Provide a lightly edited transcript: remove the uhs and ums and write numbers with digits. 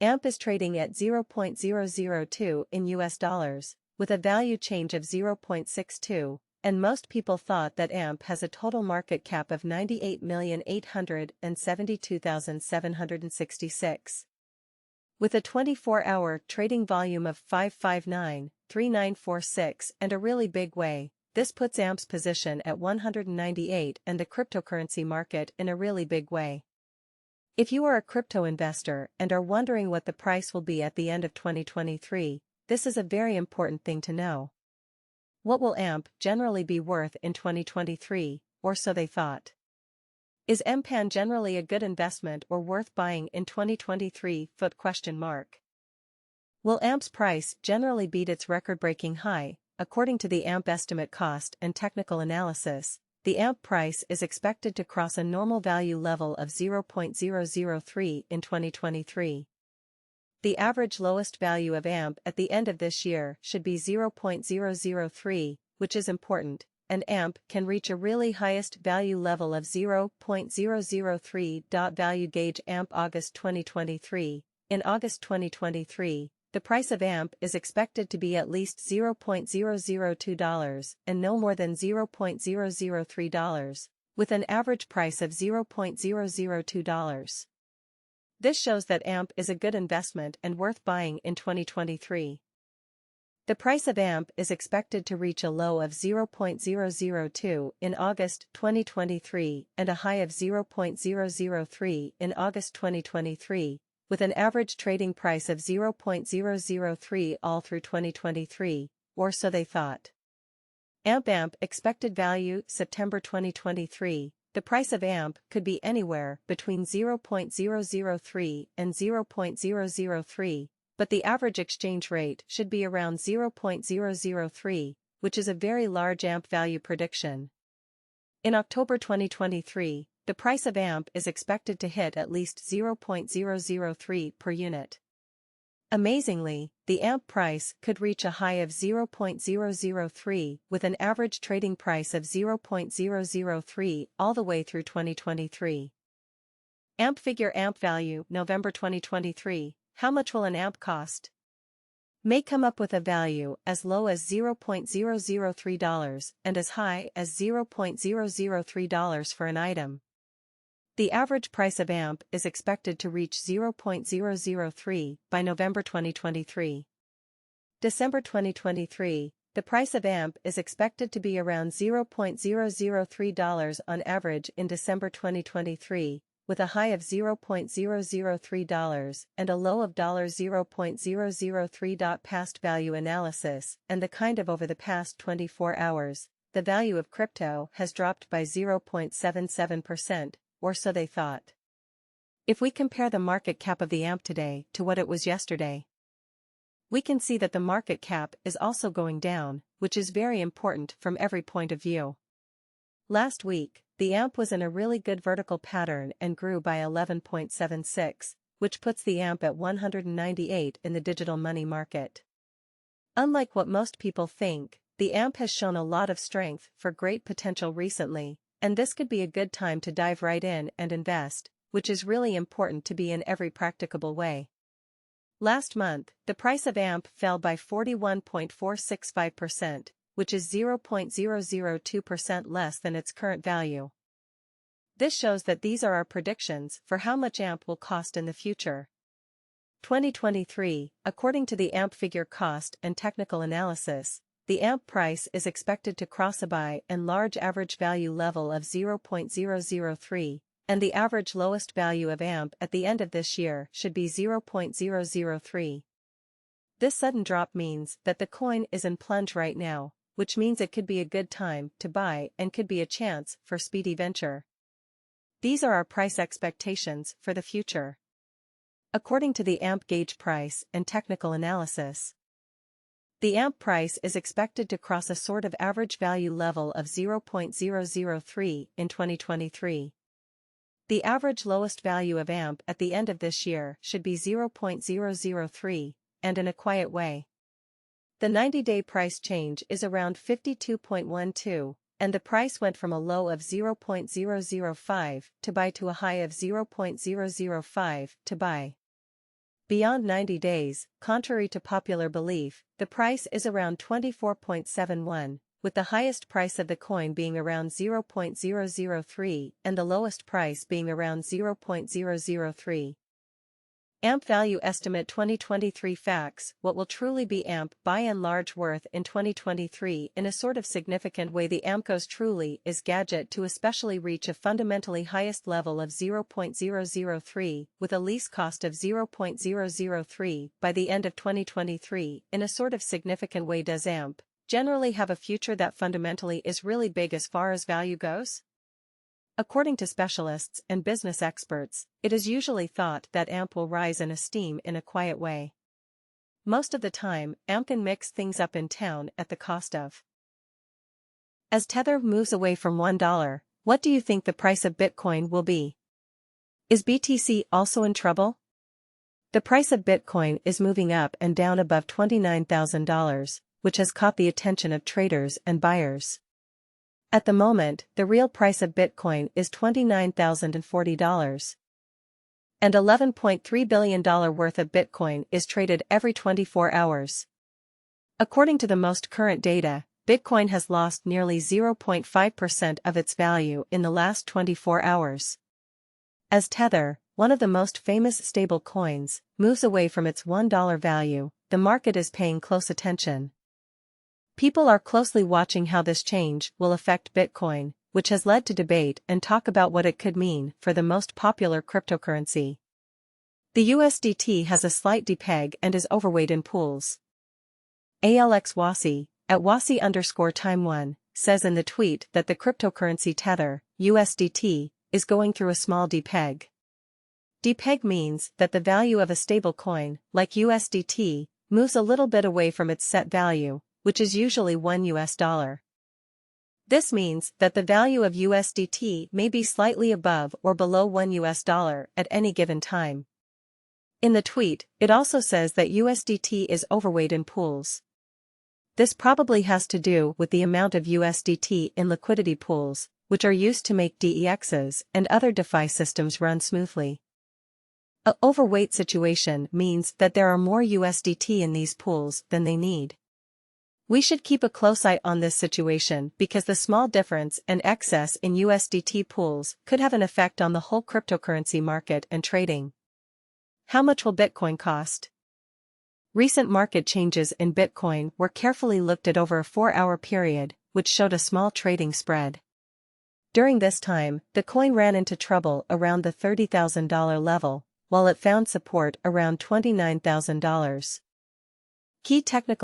AMP is trading at 0.002 in US dollars, with a value change of 0.62, and most people thought that AMP has a total market cap of 98,872,766. With a 24-hour trading volume of 559.3946 and a really big way, this puts AMP's position at 198 and the cryptocurrency market in a really big way. If you are a crypto investor and are wondering what the price will be at the end of 2023, this is a very important thing to know. What will AMP generally be worth in 2023, or so they thought? Is MPAN generally a good investment or worth buying in 2023? Will AMP's price generally beat its record-breaking high? According to the AMP estimate cost and technical analysis, the AMP price is expected to cross a normal value level of 0.003 in 2023. The average lowest value of AMP at the end of this year should be 0.003, which is important, and AMP can reach a really highest value level of 0.003. Value gauge AMP August 2023. In August 2023, the price of AMP is expected to be at least $0.002 and no more than $0.003, with an average price of $0.002. This shows that AMP is a good investment and worth buying in 2023. The price of AMP is expected to reach a low of 0.002 in August 2023 and a high of 0.003 in August 2023, with an average trading price of 0.003 all through 2023, or so they thought. AMP expected value September 2023. The price of AMP could be anywhere between 0.003 and 0.003, but the average exchange rate should be around 0.003, which is a very large AMP value prediction. In October 2023, the price of AMP is expected to hit at least 0.003 per unit. Amazingly, the AMP price could reach a high of 0.003 with an average trading price of 0.003 all the way through 2023. AMP figure AMP value November 2023. How much will an AMP cost? May come up with a value as low as $0.003 and as high as $0.003 for an item. The average price of AMP is expected to reach 0.003 by November 2023. December 2023, the price of AMP is expected to be around $0.003 on average in December 2023, with a high of $0.003 and a low of $0.003. Past value analysis and the kind of over the past 24 hours, the value of crypto has dropped by 0.77%. Or so they thought. If we compare the market cap of the AMP today to what it was yesterday, we can see that the market cap is also going down, which is very important from every point of view. Last week, the AMP was in a really good vertical pattern and grew by 11.76, which puts the AMP at 198 in the digital money market. Unlike what most people think, the AMP has shown a lot of strength for great potential recently, and this could be a good time to dive right in and invest, which is really important to be in every practicable way. Last month, the price of AMP fell by 41.465%, which is 0.002% less than its current value. This shows that these are our predictions for how much AMP will cost in the future. 2023, according to the AMP figure cost and technical analysis, the AMP price is expected to cross a buy and large average value level of 0.003, and the average lowest value of AMP at the end of this year should be 0.003. This sudden drop means that the coin is in plunge right now, which means it could be a good time to buy and could be a chance for speedy venture. These are our price expectations for the future. According to the AMP gauge price and technical analysis, the AMP price is expected to cross a sort of average value level of 0.003 in 2023. The average lowest value of AMP at the end of this year should be 0.003, and in a quiet way. The 90-day price change is around 52.12, and the price went from a low of 0.005 to buy to a high of 0.005 to buy. Beyond 90 days, contrary to popular belief, the price is around 24.71, with the highest price of the coin being around 0.003 and the lowest price being around 0.003. AMP Value Estimate 2023 Facts. What will truly be AMP by and large worth in 2023? In a sort of significant way, the AMP goes truly is gadget to especially reach a fundamentally highest level of 0.003 with a lease cost of 0.003 by the end of 2023. In a sort of significant way, does AMP generally have a future that fundamentally is really big as far as value goes? According to specialists and business experts, it is usually thought that AMP will rise in esteem in a quiet way. Most of the time, AMP can mix things up in town at the cost of. As Tether moves away from $1, what do you think the price of Bitcoin will be? Is BTC also in trouble? The price of Bitcoin is moving up and down above $29,000, which has caught the attention of traders and buyers. At the moment, the real price of Bitcoin is $29,040. And $11.3 billion worth of Bitcoin is traded every 24 hours. According to the most current data, Bitcoin has lost nearly 0.5% of its value in the last 24 hours. As Tether, one of the most famous stable coins, moves away from its $1 value, the market is paying close attention. People are closely watching how this change will affect Bitcoin, which has led to debate and talk about what it could mean for the most popular cryptocurrency. The USDT has a slight depeg and is overweight in pools. ALX Wasi, at Wasi_time1, says in the tweet that the cryptocurrency Tether, USDT, is going through a small depeg. Depeg means that the value of a stable coin, like USDT, moves a little bit away from its set value, which is usually $1. This means that the value of USDT may be slightly above or below $1 at any given time. In the tweet, it also says that USDT is overweight in pools. This probably has to do with the amount of USDT in liquidity pools, which are used to make DEXs and other DeFi systems run smoothly. An overweight situation means that there are more USDT in these pools than they need. We should keep a close eye on this situation because the small difference and excess in USDT pools could have an effect on the whole cryptocurrency market and trading. How much will Bitcoin cost? Recent market changes in Bitcoin were carefully looked at over a 4-hour period, which showed a small trading spread. During this time, the coin ran into trouble around the $30,000 level, while it found support around $29,000. Key technical